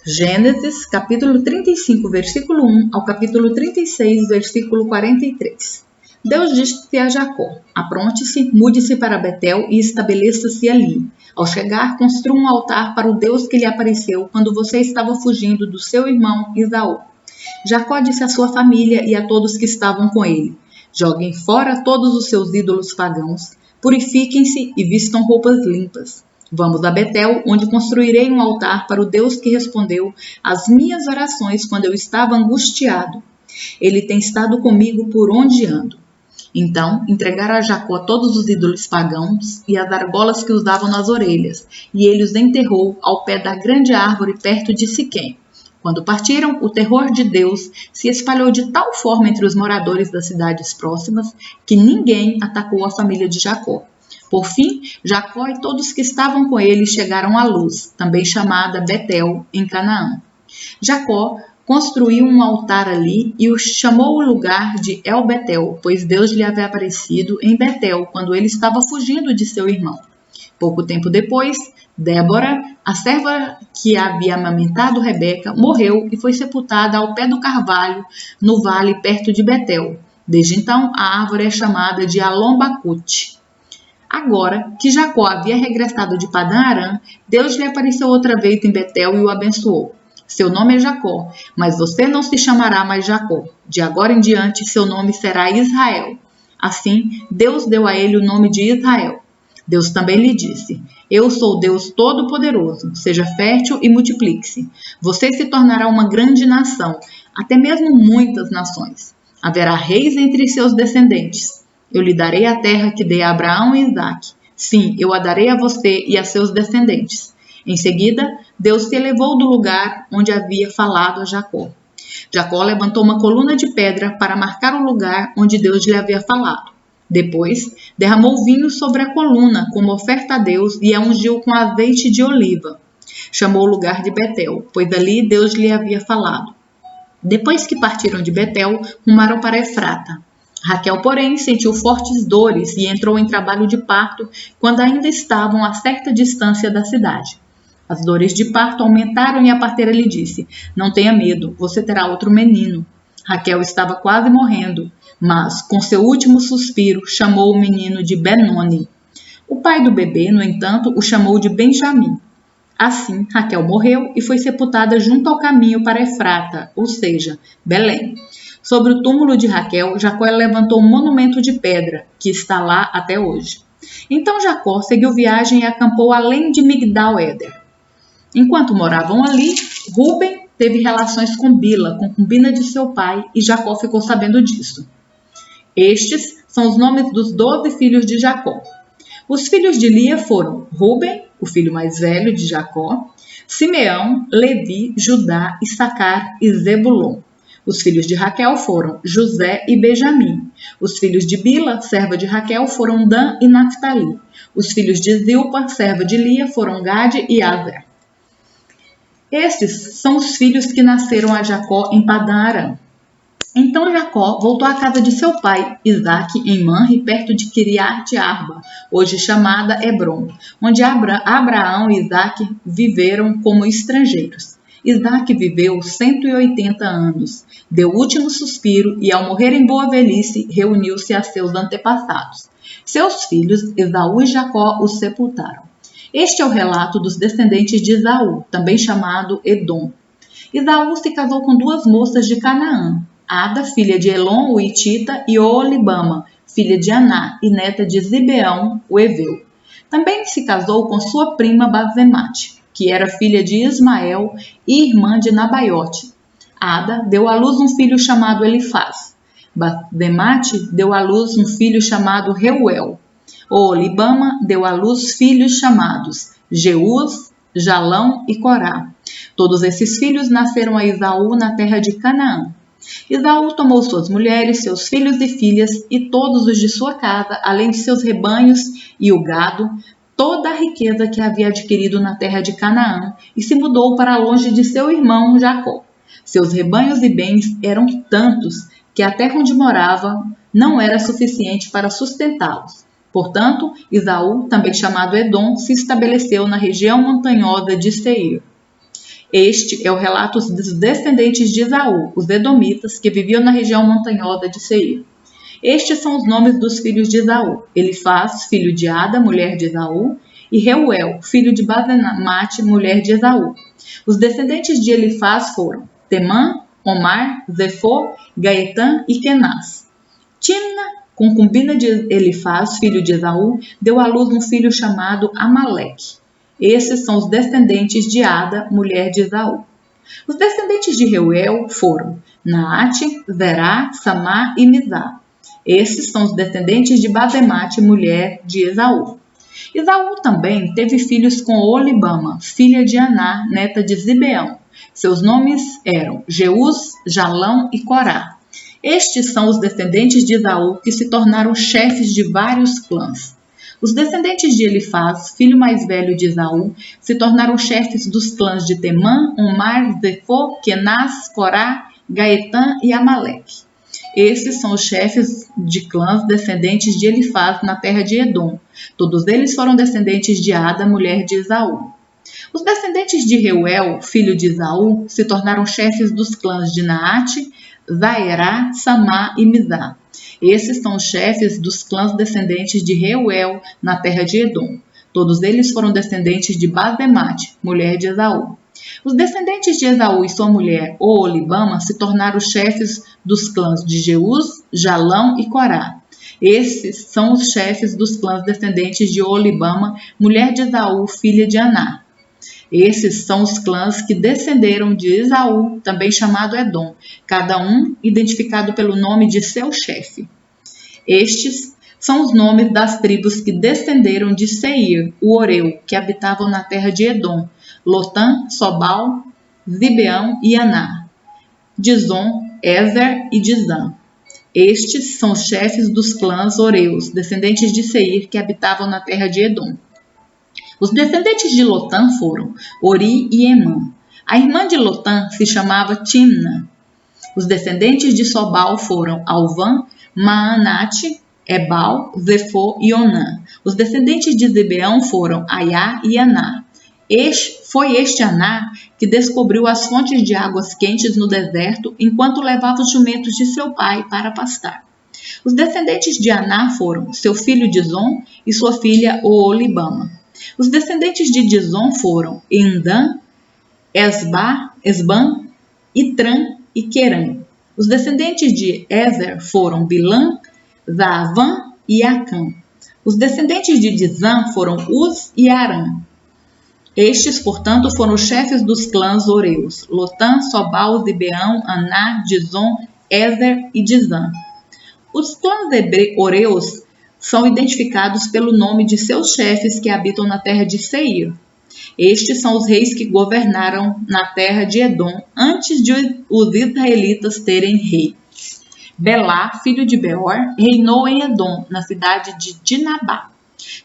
Gênesis, capítulo 35, versículo 1 ao capítulo 36, versículo 43. Deus disse a Jacó: apronte-se, mude-se para Betel e estabeleça-se ali. Ao chegar, construa um altar para o Deus que lhe apareceu quando você estava fugindo do seu irmão Esaú. Jacó disse à sua família e a todos que estavam com ele: joguem fora todos os seus ídolos pagãos, purifiquem-se e vistam roupas limpas. Vamos a Betel, onde construirei um altar para o Deus que respondeu às minhas orações quando eu estava angustiado. Ele tem estado comigo por onde ando. Então entregaram a Jacó todos os ídolos pagãos e as argolas que usavam nas orelhas, e ele os enterrou ao pé da grande árvore perto de Siquém. Quando partiram, o terror de Deus se espalhou de tal forma entre os moradores das cidades próximas que ninguém atacou a família de Jacó. Por fim, Jacó e todos que estavam com ele chegaram à Luz, também chamada Betel, em Canaã. Jacó construiu um altar ali e chamou o lugar de El-Betel, pois Deus lhe havia aparecido em Betel quando ele estava fugindo de seu irmão. Pouco tempo depois, Débora, a serva que havia amamentado Rebeca, morreu e foi sepultada ao pé do carvalho, no vale perto de Betel. Desde então, a árvore é chamada de Alon-Bacute. Agora que Jacó havia regressado de Padã-Arã, Deus lhe apareceu outra vez em Betel e o abençoou. Seu nome é Jacó, mas você não se chamará mais Jacó. De agora em diante, seu nome será Israel. Assim, Deus deu a ele o nome de Israel. Deus também lhe disse: eu sou Deus Todo-Poderoso, seja fértil e multiplique-se. Você se tornará uma grande nação, até mesmo muitas nações. Haverá reis entre seus descendentes. Eu lhe darei a terra que dei a Abraão e Isaque. Sim, eu a darei a você e a seus descendentes. Em seguida, Deus se elevou do lugar onde havia falado a Jacó. Jacó levantou uma coluna de pedra para marcar o lugar onde Deus lhe havia falado. Depois, derramou vinho sobre a coluna como oferta a Deus e a ungiu com azeite de oliva. Chamou o lugar de Betel, pois ali Deus lhe havia falado. Depois que partiram de Betel, rumaram para Efrata. Raquel, porém, sentiu fortes dores e entrou em trabalho de parto quando ainda estavam a certa distância da cidade. As dores de parto aumentaram e a parteira lhe disse: não tenha medo, você terá outro menino. Raquel estava quase morrendo, mas, com seu último suspiro, chamou o menino de Benoni. O pai do bebê, no entanto, o chamou de Benjamim. Assim, Raquel morreu e foi sepultada junto ao caminho para Efrata, ou seja, Belém. Sobre o túmulo de Raquel, Jacó levantou um monumento de pedra, que está lá até hoje. Então Jacó seguiu viagem e acampou além de Migdal-Eder. Enquanto moravam ali, Rúben teve relações com Bila, concubina de seu pai, e Jacó ficou sabendo disso. Estes são os nomes dos 12 filhos de Jacó. Os filhos de Lia foram Rúben, o filho mais velho de Jacó, Simeão, Levi, Judá, Issacar e Zebulon. Os filhos de Raquel foram José e Benjamim. Os filhos de Bila, serva de Raquel, foram Dan e Naphtali. Os filhos de Zilpa, serva de Lia, foram Gade e Aser. Esses são os filhos que nasceram a Jacó em Padã-Arã. Então Jacó voltou à casa de seu pai, Isaque, em Manre, perto de Quiriate-Arba, hoje chamada Hebrom, onde Abraão e Isaque viveram como estrangeiros. Isaque viveu 180 anos, deu o último suspiro e, ao morrer em boa velhice, reuniu-se a seus antepassados. Seus filhos, Esaú e Jacó, o sepultaram. Este é o relato dos descendentes de Esaú, também chamado Edom. Esaú se casou com 2 moças de Canaã, Ada, filha de Elon, o Hitita, e Oholibama, filha de Aná e neta de Zibeão, o Eveu. Também se casou com sua prima Basemate, que era filha de Ismael e irmã de Nabaiote. Ada deu à luz um filho chamado Elifaz. Basemate deu à luz um filho chamado Reuel. Oholibama deu à luz filhos chamados Jeús, Jalão e Corá. Todos esses filhos nasceram a Esaú na terra de Canaã. Esaú tomou suas mulheres, seus filhos e filhas e todos os de sua casa, além de seus rebanhos e o gado, toda a riqueza que havia adquirido na terra de Canaã, e se mudou para longe de seu irmão Jacó. Seus rebanhos e bens eram tantos que a terra onde morava não era suficiente para sustentá-los. Portanto, Esaú, também chamado Edom, se estabeleceu na região montanhosa de Seir. Este é o relato dos descendentes de Esaú, os edomitas, que viviam na região montanhosa de Seir. Estes são os nomes dos filhos de Esaú: Elifaz, filho de Ada, mulher de Esaú, e Reuel, filho de Basemate, mulher de Esaú. Os descendentes de Elifaz foram Temã, Omar, Zefô, Gaetã e Kenaz. Timna, concubina de Elifaz, filho de Esaú, deu à luz um filho chamado Amaleque. Esses são os descendentes de Ada, mulher de Esaú. Os descendentes de Reuel foram Naate, Zerá, Samá e Mizá. Esses são os descendentes de Basemate, mulher de Esaú. Esaú também teve filhos com Olibama, filha de Aná, neta de Zibeão. Seus nomes eram Jeús, Jalão e Corá. Estes são os descendentes de Esaú que se tornaram chefes de vários clãs. Os descendentes de Elifaz, filho mais velho de Esaú, se tornaram chefes dos clãs de Temã, Omar, Zefô, Kenaz, Corá, Gaetã e Amaleque. Esses são os chefes de clãs descendentes de Elifaz na terra de Edom. Todos eles foram descendentes de Ada, mulher de Esaú. Os descendentes de Reuel, filho de Esaú, se tornaram chefes dos clãs de Naate, Zaerá, Samá e Mizá. Esses são os chefes dos clãs descendentes de Reuel na terra de Edom. Todos eles foram descendentes de Basemate, mulher de Esaú. Os descendentes de Esaú e sua mulher, Oholibama, se tornaram chefes dos clãs de Jeús, Jalão e Corá. Esses são os chefes dos clãs descendentes de Oholibama, mulher de Esaú, filha de Aná. Esses são os clãs que descenderam de Esaú, também chamado Edom, cada um identificado pelo nome de seu chefe. Estes são os nomes das tribos que descenderam de Seir, o Oreu, que habitavam na terra de Edom: Lotã, Sobal, Zibeão e Aná, Dizon, Ezer e Dizã. Estes são os chefes dos clãs Oreus, descendentes de Seir, que habitavam na terra de Edom. Os descendentes de Lotã foram Ori e Emã. A irmã de Lotã se chamava Timna. Os descendentes de Sobal foram Alvã, Maanate, Ebal, Zefô e Onã. Os descendentes de Zibeão foram Aiá e Aná. Foi este Aná que descobriu as fontes de águas quentes no deserto enquanto levava os jumentos de seu pai para pastar. Os descendentes de Aná foram seu filho Dizon e sua filha Oholibama. Os descendentes de Dizon foram Endã, Esbã, Itrã e Querã. Os descendentes de Ezer foram Bilã, Zaavã e Acã. Os descendentes de Dizã foram Uz e Arã. Estes, portanto, foram os chefes dos clãs Oreus: Lotã, Sobal, Zibeão, Aná, Dizon, Ezer e Dizã. Os clãs Oreus são identificados pelo nome de seus chefes que habitam na terra de Seir. Estes são os reis que governaram na terra de Edom antes de os israelitas terem rei. Belá, filho de Beor, reinou em Edom, na cidade de Dinabá.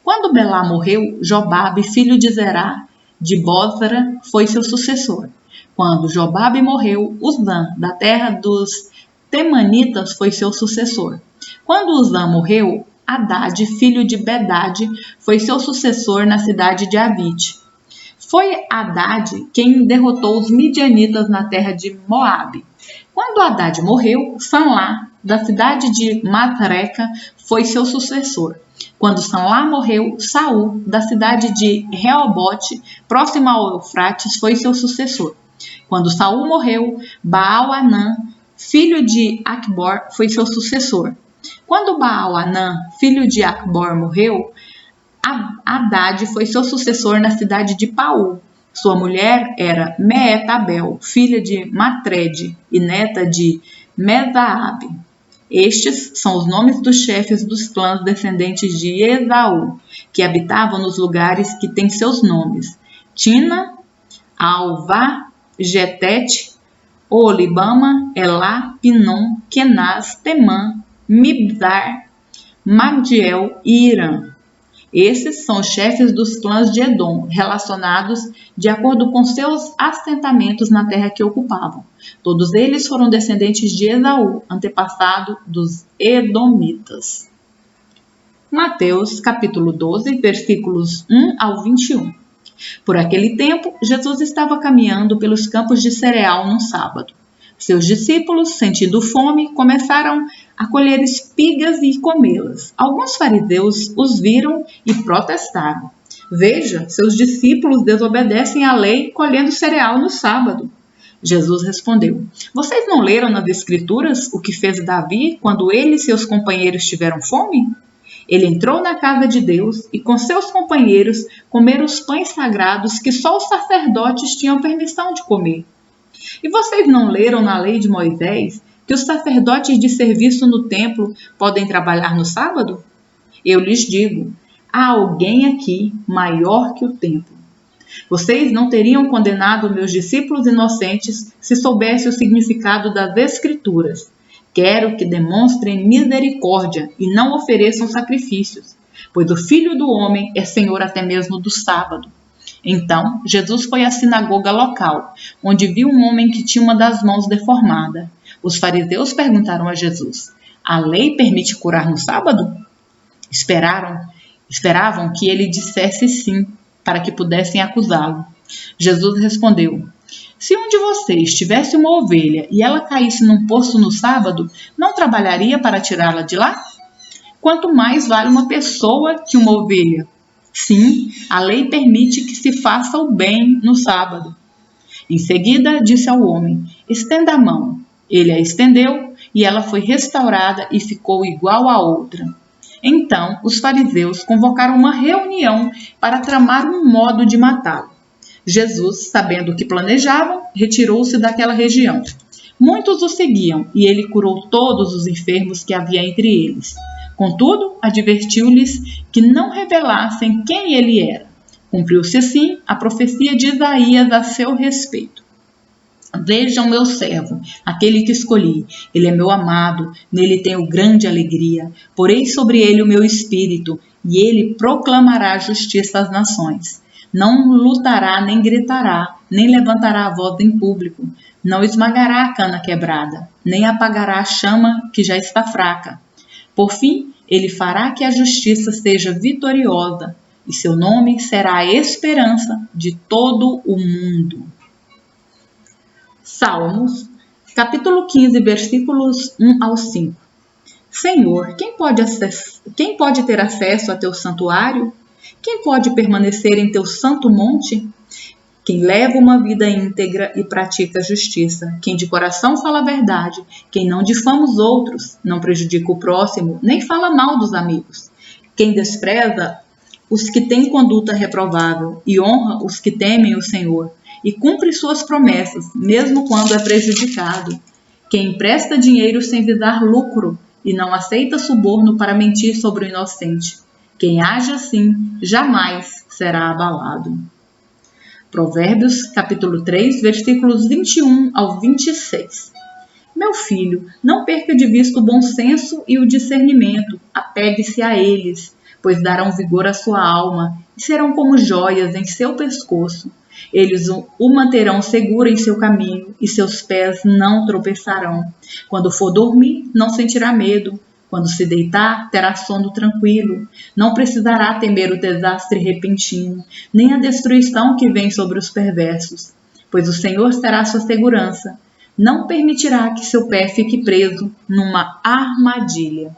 Quando Belá morreu, Jobabe, filho de Zerá, de Bósra, foi seu sucessor. Quando Jobabe morreu, Uzã, da terra dos Temanitas, foi seu sucessor. Quando Uzã morreu, Hadad, filho de Bedade, foi seu sucessor na cidade de Avite. Foi Hadad quem derrotou os midianitas na terra de Moabe. Quando Hadad morreu, Sanlá, da cidade de Masreca, foi seu sucessor. Quando Sanlá morreu, Saul, da cidade de Reobote, próxima ao Eufrates, foi seu sucessor. Quando Saul morreu, Baal-Anã, filho de Acbor, foi seu sucessor. Quando Baal-Anã, filho de Acbor, morreu, Hadad foi seu sucessor na cidade de Paú. Sua mulher era Meetabel, filha de Matred e neta de Mesaabe. Estes são os nomes dos chefes dos clãs descendentes de Esaú, que habitavam nos lugares que têm seus nomes: Tina, Alvá, Getete, Oholibama, Elá, Pinom, Kenaz, Temã, Mibzar, Magdiel e Irã. Esses são os chefes dos clãs de Edom, relacionados de acordo com seus assentamentos na terra que ocupavam. Todos eles foram descendentes de Esaú, antepassado dos Edomitas. Mateus, capítulo 12, versículos 1 ao 21. Por aquele tempo, Jesus estava caminhando pelos campos de cereal num sábado. Seus discípulos, sentindo fome, começaram a colher espigas e comê-las. Alguns fariseus os viram e protestaram. Veja, seus discípulos desobedecem à lei colhendo cereal no sábado. Jesus respondeu: Vocês não leram nas Escrituras o que fez Davi quando ele e seus companheiros tiveram fome? Ele entrou na casa de Deus e com seus companheiros comeram os pães sagrados que só os sacerdotes tinham permissão de comer. E vocês não leram na lei de Moisés que os sacerdotes de serviço no templo podem trabalhar no sábado? Eu lhes digo, há alguém aqui maior que o templo. Vocês não teriam condenado meus discípulos inocentes se soubessem o significado das Escrituras. Quero que demonstrem misericórdia e não ofereçam sacrifícios, pois o Filho do Homem é Senhor até mesmo do sábado. Então, Jesus foi à sinagoga local, onde viu um homem que tinha uma das mãos deformada. Os fariseus perguntaram a Jesus: A lei permite curar no sábado? Esperavam que ele dissesse sim, para que pudessem acusá-lo. Jesus respondeu: Se um de vocês tivesse uma ovelha e ela caísse num poço no sábado, não trabalharia para tirá-la de lá? Quanto mais vale uma pessoa que uma ovelha? Sim, a lei permite que se faça o bem no sábado. Em seguida, disse ao homem: Estenda a mão. Ele a estendeu e ela foi restaurada e ficou igual à outra. Então, os fariseus convocaram uma reunião para tramar um modo de matá-lo. Jesus, sabendo o que planejavam, retirou-se daquela região. Muitos o seguiam e ele curou todos os enfermos que havia entre eles. Contudo, advertiu-lhes que não revelassem quem ele era. Cumpriu-se assim a profecia de Isaías a seu respeito. Vejam meu servo, aquele que escolhi. Ele é meu amado, nele tenho grande alegria. Porei sobre ele o meu espírito, e ele proclamará justiça às nações. Não lutará, nem gritará, nem levantará a voz em público. Não esmagará a cana quebrada, nem apagará a chama que já está fraca. Por fim, ele fará que a justiça seja vitoriosa, e seu nome será a esperança de todo o mundo. Salmos, capítulo 15, versículos 1 ao 5. Senhor, quem pode ter acesso a teu santuário? Quem pode permanecer em teu santo monte? Quem leva uma vida íntegra e pratica a justiça, quem de coração fala a verdade, quem não difama os outros, não prejudica o próximo, nem fala mal dos amigos, quem despreza os que têm conduta reprovável e honra os que temem o Senhor, e cumpre suas promessas, mesmo quando é prejudicado, quem empresta dinheiro sem visar lucro e não aceita suborno para mentir sobre o inocente, quem age assim jamais será abalado. Provérbios, capítulo 3, versículos 21 ao 26. Meu filho, não perca de vista o bom senso e o discernimento, apegue-se a eles, pois darão vigor à sua alma e serão como joias em seu pescoço. Eles o manterão seguro em seu caminho e seus pés não tropeçarão. Quando for dormir, não sentirá medo. Quando se deitar, terá sono tranquilo. Não precisará temer o desastre repentino, nem a destruição que vem sobre os perversos, pois o Senhor será sua segurança. Não permitirá que seu pé fique preso numa armadilha.